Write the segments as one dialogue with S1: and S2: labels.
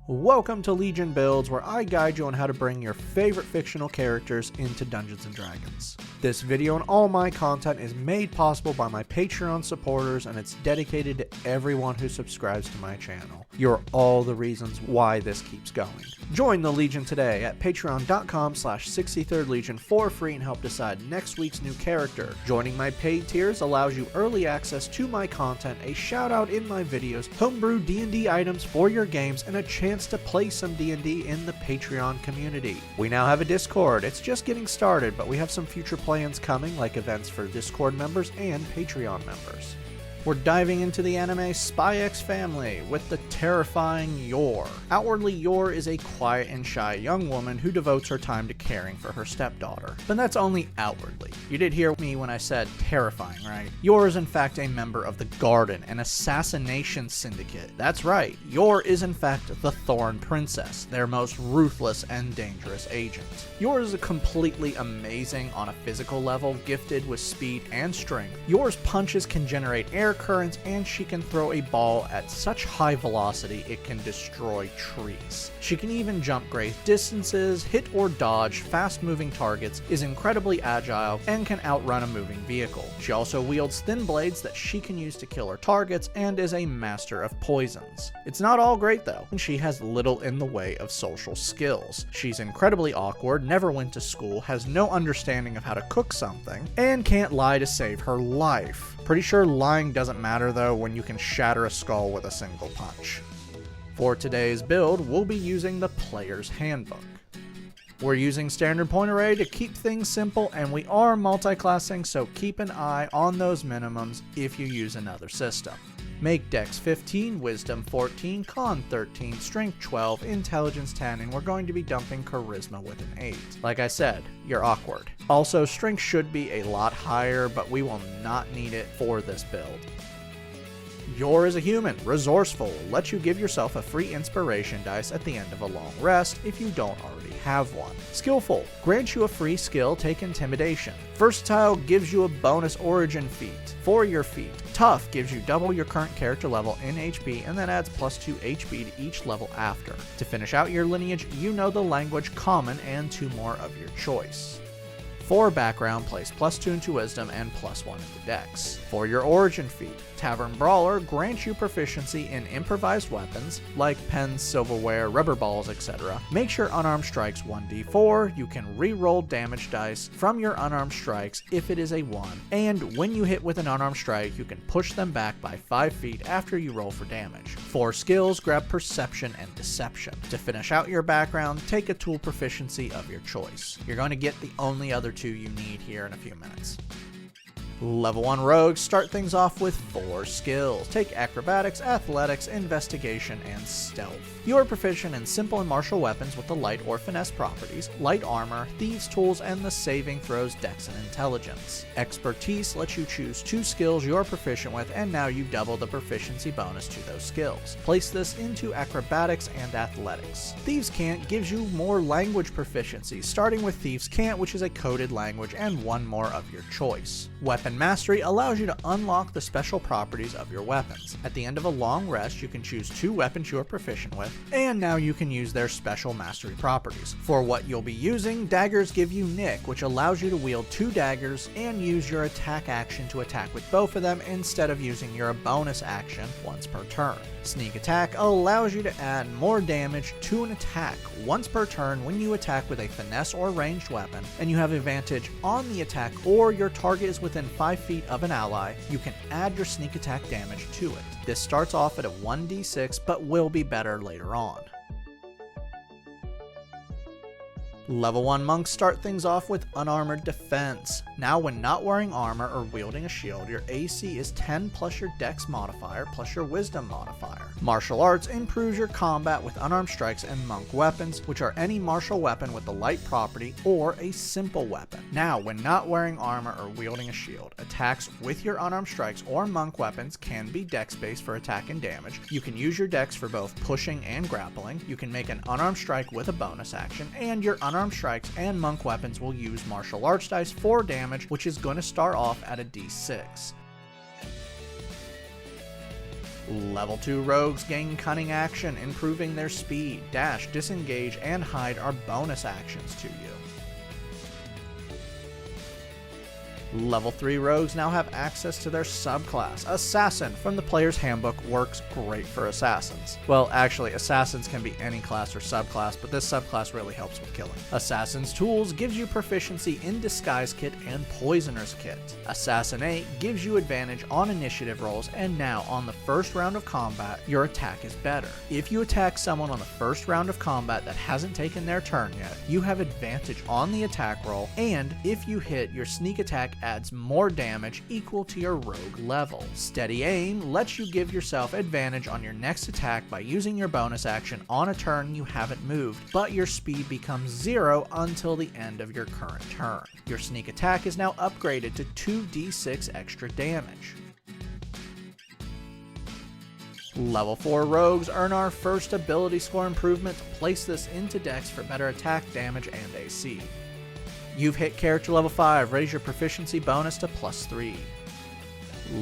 S1: Welcome to Legion Builds, where I guide you on how to bring your favorite fictional characters into Dungeons & Dragons. This video and all my content is made possible by my Patreon supporters, and it's dedicated to everyone who subscribes to my channel. You're all the reasons why this keeps going. Join the Legion today at patreon.com/63rdlegion for free and help decide next week's new character. Joining my paid tiers allows you early access to my content, a shout out in my videos, homebrew D&D items for your games, and a chance to play some D&D in the Patreon community. We now have a Discord. It's just getting started, but we have some future plans coming, like events for Discord members and Patreon members. We're diving into the anime Spy X Family with the terrifying Yor. Outwardly, Yor is a quiet and shy young woman who devotes her time to caring for her stepdaughter. But that's only outwardly. You did hear me when I said terrifying, right? Yor is in fact a member of the Garden, an assassination syndicate. That's right, Yor is in fact the Thorn Princess, their most ruthless and dangerous agent. Yor is completely amazing on a physical level, gifted with speed and strength. Yor's punches can generate air currents, and she can throw a ball at such high velocity it can destroy trees. She can even jump great distances, hit or dodge fast-moving targets, is incredibly agile, and can outrun a moving vehicle. She also wields thin blades that she can use to kill her targets, and is a master of poisons. It's not all great though, and she has little in the way of social skills. She's incredibly awkward, never went to school, has no understanding of how to cook something, and can't lie to save her life. Pretty sure lying doesn't matter though when you can shatter a skull with a single punch. For today's build, we'll be using the Player's Handbook. We're using standard point array to keep things simple, and we are multi-classing, so keep an eye on those minimums if you use another system. Make Dex 15, Wisdom 14, Con 13, Strength 12, Intelligence 10, and we're going to be dumping Charisma with an 8. Like I said, you're awkward. Also, Strength should be a lot higher, but we will not need it for this build. Yor is a human, resourceful, lets you give yourself a free inspiration dice at the end of a long rest if you don't already have one. Skillful, grants you a free skill, take Intimidation. Versatile, gives you a bonus origin feat for your feat. Tough, gives you double your current character level in HP and then adds +2 HP to each level after. To finish out your lineage, you know the language Common and 2 more of your choice. For background, place +2 into Wisdom and +1 into Dex. For your origin feat, Tavern Brawler grants you proficiency in improvised weapons, like pens, silverware, rubber balls, etc. Makes your unarmed strikes 1d4, you can re-roll damage dice from your unarmed strikes if it is a 1, and when you hit with an unarmed strike, you can push them back by 5 feet after you roll for damage. For skills, grab Perception and Deception. To finish out your background, take a tool proficiency of your choice. You're going to get the only other 2 you need here in a few minutes. Level 1 Rogues start things off with 4 skills. Take Acrobatics, Athletics, Investigation, and Stealth. You are proficient in simple and martial weapons with the Light or Finesse properties, Light Armor, Thieves' Tools, and the saving throws Dex and Intelligence. Expertise lets you choose 2 skills you are proficient with, and now you double the proficiency bonus to those skills. Place this into Acrobatics and Athletics. Thieves' Cant gives you more language proficiency, starting with Thieves' Cant, which is a coded language, and 1 more of your choice. Weapon Mastery allows you to unlock the special properties of your weapons. At the end of a long rest, you can choose 2 weapons you are proficient with, and now you can use their special mastery properties. For what you'll be using, daggers give you Nick, which allows you to wield 2 daggers and use your attack action to attack with both of them instead of using your bonus action once per turn. Sneak Attack allows you to add more damage to an attack once per turn when you attack with a finesse or ranged weapon, and you have advantage on the attack or your target is within 5 feet of an ally. You can add your sneak attack damage to it. This starts off at a 1d6 but will be better later on. Level 1 Monks start things off with Unarmored Defense. Now when not wearing armor or wielding a shield, your AC is 10 plus your Dex modifier plus your Wisdom modifier. Martial Arts improves your combat with unarmed strikes and monk weapons, which are any martial weapon with the light property or a simple weapon. Now when not wearing armor or wielding a shield, attacks with your unarmed strikes or monk weapons can be Dex based for attack and damage. You can use your Dex for both pushing and grappling. You can make an unarmed strike with a bonus action, and your unarmed strikes and monk weapons will use martial arts dice for damage, which is going to start off at a d6. Level 2 rogues gain cunning action, improving their speed. Dash, disengage, and hide are bonus actions to you. Level 3 rogues now have access to their subclass. Assassin from the player's handbook works great for assassins. Well, actually, assassins can be any class or subclass, but this subclass really helps with killing. Assassin's Tools gives you proficiency in Disguise Kit and Poisoner's Kit. Assassinate gives you advantage on initiative rolls, and now on the first round of combat, your attack is better. If you attack someone on the first round of combat that hasn't taken their turn yet, you have advantage on the attack roll, and if you hit, your sneak attack adds more damage equal to your rogue level. Steady Aim lets you give yourself advantage on your next attack by using your bonus action on a turn you haven't moved, but your speed becomes 0 until the end of your current turn. Your sneak attack is now upgraded to 2d6 extra damage. Level 4 rogues earn our first ability score improvement. Place this into Dex for better attack damage and AC. You've hit character level 5, raise your proficiency bonus to +3.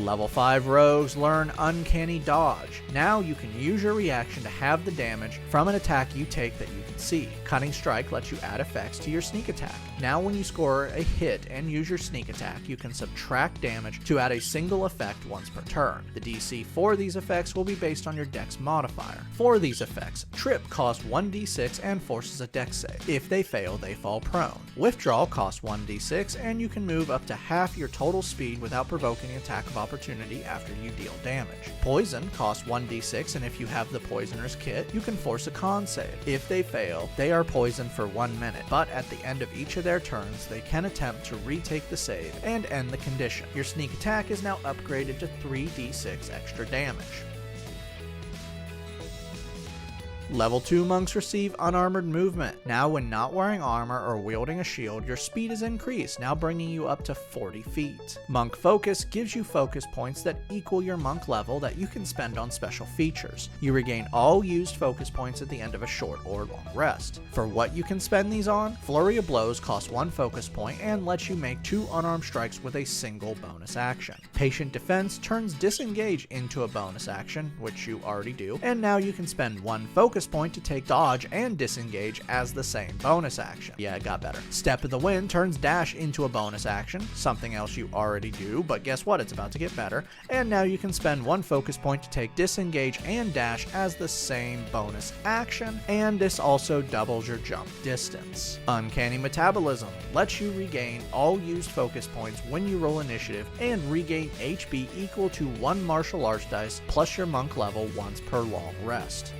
S1: Level 5 rogues learn Uncanny Dodge. Now you can use your reaction to have the damage from an attack you take that you can see. Cunning Strike lets you add effects to your sneak attack. Now when you score a hit and use your sneak attack, you can subtract damage to add a single effect once per turn. The DC for these effects will be based on your Dex modifier. For these effects, Trip costs 1d6 and forces a Dex save. If they fail, they fall prone. Withdrawal costs 1d6 and you can move up to half your total speed without provoking an attack of opportunity after you deal damage. Poison costs 1d6, and if you have the Poisoner's Kit, you can force a con save. If they fail, they are poisoned for 1 minute, but at the end of each of their turns, they can attempt to retake the save and end the condition. Your sneak attack is now upgraded to 3d6 extra damage. Level 2 monks receive unarmored movement. Now when not wearing armor or wielding a shield, your speed is increased, now bringing you up to 40 feet. Monk Focus gives you focus points that equal your monk level that you can spend on special features. You regain all used focus points at the end of a short or long rest. For what you can spend these on, Flurry of Blows costs 1 focus point and lets you make 2 unarmed strikes with a single bonus action. Patient Defense turns Disengage into a bonus action, which you already do, and now you can spend 1 focus point to take Dodge and Disengage as the same bonus action. Yeah, it got better. Step of the Wind turns Dash into a bonus action, something else you already do, but guess what, it's about to get better, and now you can spend 1 focus point to take Disengage and Dash as the same bonus action, and this also doubles your jump distance. Uncanny Metabolism lets you regain all used focus points when you roll initiative and regain HP equal to 1 martial arts dice plus your monk level once per long rest.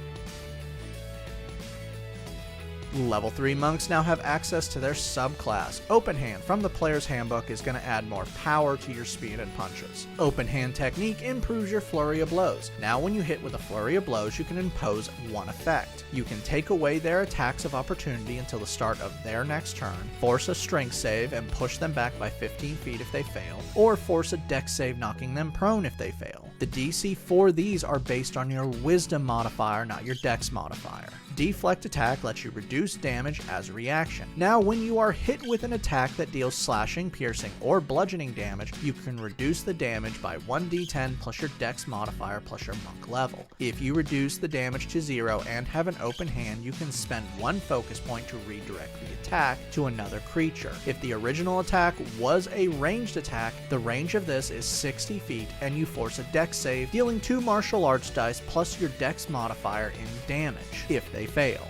S1: Level 3 monks now have access to their subclass. Open Hand from the player's handbook is going to add more power to your speed and punches. Open Hand technique improves your Flurry of Blows. Now when you hit with a Flurry of Blows, you can impose 1 effect. You can take away their attacks of opportunity until the start of their next turn, force a strength save and push them back by 15 feet if they fail, or force a dex save knocking them prone if they fail. The DC for these are based on your wisdom modifier, not your dex modifier. Deflect attack lets you reduce damage as a reaction. Now when you are hit with an attack that deals slashing, piercing, or bludgeoning damage, you can reduce the damage by 1d10 plus your dex modifier plus your monk level. If you reduce the damage to 0 and have an open hand, you can spend 1 focus point to redirect the attack to another creature. If the original attack was a ranged attack, the range of this is 60 feet and you force a dex save, dealing 2 martial arts dice plus your dex modifier in damage if they fail.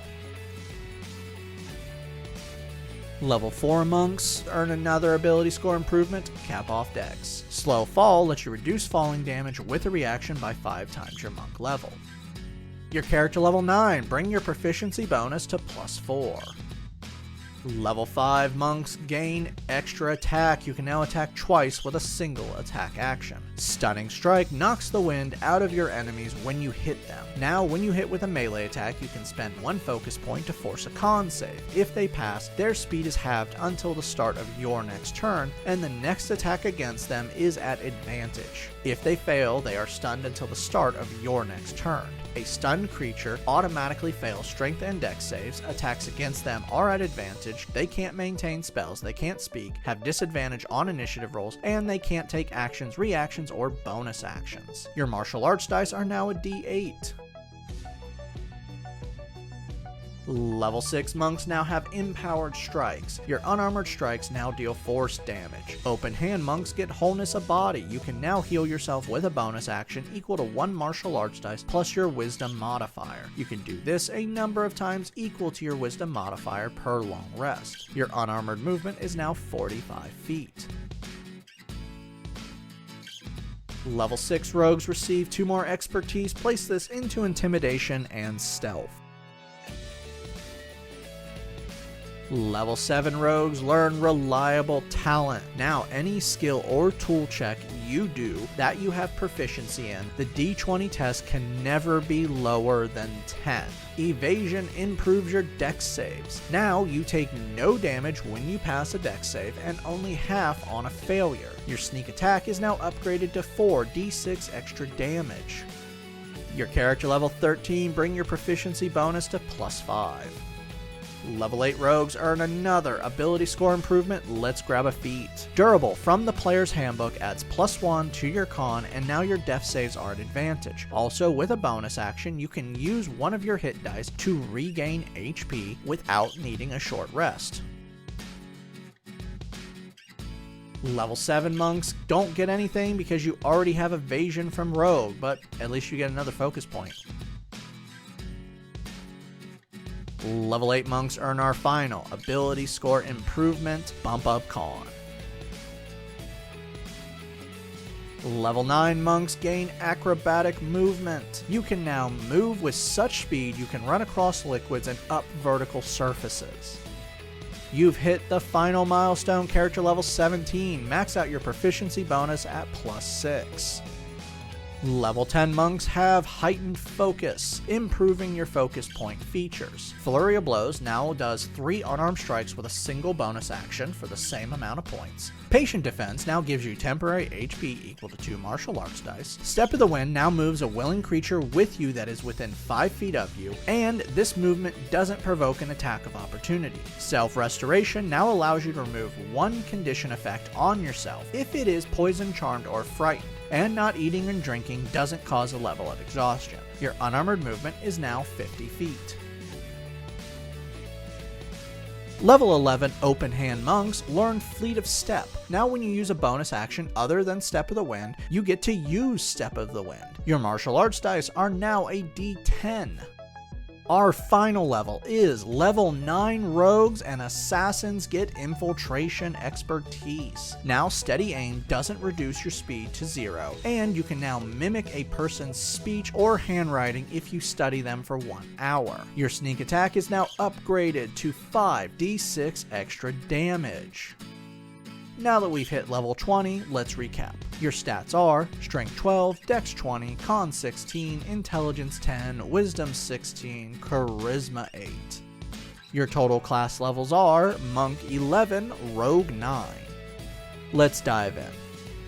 S1: Level 4 monks earn another ability score improvement, Cap Off Dex. Slow Fall lets you reduce falling damage with a reaction by 5 times your monk level. Your character level 9, bring your proficiency bonus to +4. Level 5 monks gain extra attack. You can now attack twice with a single attack action. Stunning Strike knocks the wind out of your enemies when you hit them. Now when you hit with a melee attack, you can spend 1 focus point to force a con save. If they pass, their speed is halved until the start of your next turn, and the next attack against them is at advantage. If they fail, they are stunned until the start of your next turn. A stunned creature automatically fails strength and dex saves, attacks against them are at advantage, they can't maintain spells, they can't speak, have disadvantage on initiative rolls, and they can't take actions, reactions, or bonus actions. Your martial arts dice are now a D8. Level 6 monks now have empowered strikes. Your unarmored strikes now deal force damage. Open hand monks get wholeness of body. You can now heal yourself with a bonus action equal to 1 martial arts dice plus your wisdom modifier. You can do this a number of times equal to your wisdom modifier per long rest. Your unarmored movement is now 45 feet. Level 6 rogues receive 2 more expertise. Place this into intimidation and stealth. Level 7 rogues learn reliable talent. Now any skill or tool check you do that you have proficiency in, the D20 test can never be lower than 10. Evasion improves your dex saves. Now you take no damage when you pass a dex save and only half on a failure. Your sneak attack is now upgraded to 4d6 extra damage. Your character level 13 bring your proficiency bonus to +5. Level 8 rogues earn another ability score improvement. Let's grab a feat. Durable from the player's handbook adds +1 to your con, and now your death saves are at advantage. Also, with a bonus action, you can use one of your hit dice to regain HP without needing a short rest. Level 7 monks don't get anything because you already have evasion from rogue, but at least you get another focus point. Level 8 monks earn our final ability score improvement, bump up con. Level 9 monks gain acrobatic movement. You can now move with such speed you can run across liquids and up vertical surfaces. You've hit the final milestone, character level 17. Max out your proficiency bonus at +6. Level 10 monks have heightened focus, improving your focus point features. Flurry of Blows now does 3 unarmed strikes with a single bonus action for the same amount of points. Patient Defense now gives you temporary HP equal to 2 martial arts dice. Step of the Wind now moves a willing creature with you that is within 5 feet of you, and this movement doesn't provoke an attack of opportunity. Self-Restoration now allows you to remove 1 condition effect on yourself if it is poison, charmed, or frightened, and not eating and drinking doesn't cause a level of exhaustion. Your unarmored movement is now 50 feet. Level 11 Open Hand Monks learn Fleet of Step. Now when you use a bonus action other than Step of the Wind, you get to use Step of the Wind. Your martial arts dice are now a D10. Our final level is level 9 rogues and assassins get infiltration expertise. Now steady aim doesn't reduce your speed to 0, and you can now mimic a person's speech or handwriting if you study them for 1 hour. Your sneak attack is now upgraded to 5d6 extra damage. Now that we've hit level 20, let's recap. Your stats are Strength 12, Dex 20, Con 16, Intelligence 10, Wisdom 16, Charisma 8. Your total class levels are Monk 11, Rogue 9. Let's dive in.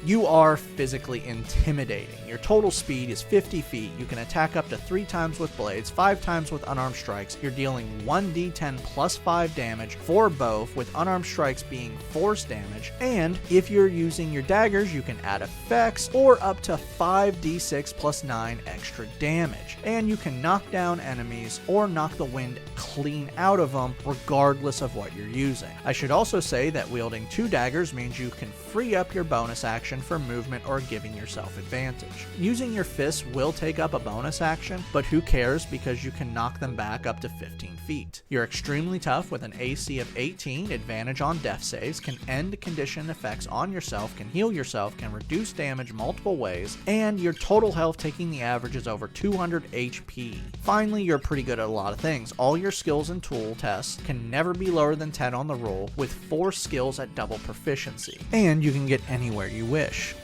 S1: You are physically intimidating. Your total speed is 50 feet. You can attack up to 3 times with blades, 5 times with unarmed strikes. You're dealing 1d10 plus 5 damage for both, with unarmed strikes being force damage. And if you're using your daggers, you can add effects or up to 5d6 plus 9 extra damage. And you can knock down enemies or knock the wind clean out of them, regardless of what you're using. I should also say that wielding 2 daggers means you can free up your bonus action for movement or giving yourself advantage. Using your fists will take up a bonus action, but who cares because you can knock them back up to 15 feet. You're extremely tough with an AC of 18, advantage on death saves, can end condition effects on yourself, can heal yourself, can reduce damage multiple ways, and your total health taking the average is over 200 HP. Finally, you're pretty good at a lot of things. All your skills and tool tests can never be lower than 10 on the roll, with 4 skills at double proficiency, and you can get anywhere you wish.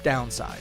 S1: Downside.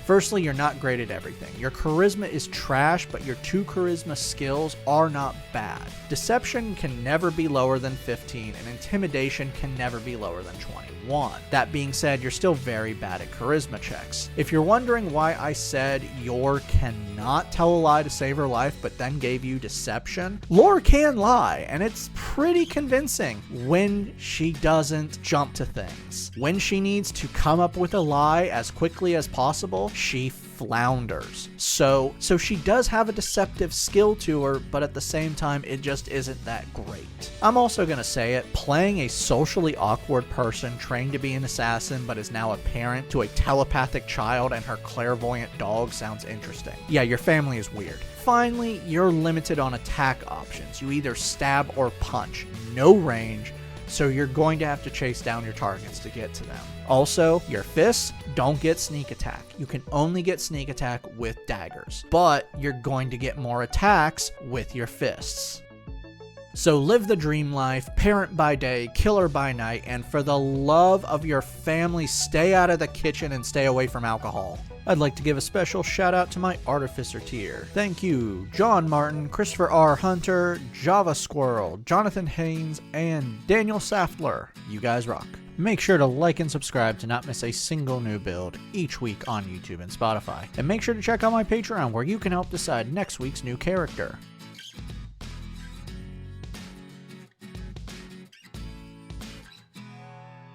S1: Firstly, you're not great at everything. Your charisma is trash, but your 2 charisma skills are not bad. Deception can never be lower than 15, and intimidation can never be lower than 21. That being said, you're still very bad at charisma checks. If you're wondering why I said your cannot not tell a lie to save her life, but then gave you deception. Lore can lie, and it's pretty convincing when she doesn't jump to things. When she needs to come up with a lie as quickly as possible, she flounders. So she does have a deceptive skill to her, but at the same time, it just isn't that great. I'm also gonna say it, playing a socially awkward person trained to be an assassin but is now a parent to a telepathic child and her clairvoyant dog sounds interesting. Yeah, your family is weird. Finally, you're limited on attack options. You either stab or punch. No range, so you're going to have to chase down your targets to get to them. Also, your fists don't get sneak attack. You can only get sneak attack with daggers, but you're going to get more attacks with your fists. So live the dream life, parent by day, killer by night, and for the love of your family, stay out of the kitchen and stay away from alcohol. I'd like to give a special shout out to my Artificer tier. Thank you, John Martin, Christopher R. Hunter, Java Squirrel, Jonathan Haynes, and Daniel Saftler. You guys rock. Make sure to like and subscribe to not miss a single new build each week on YouTube and Spotify. And make sure to check out my Patreon where you can help decide next week's new character.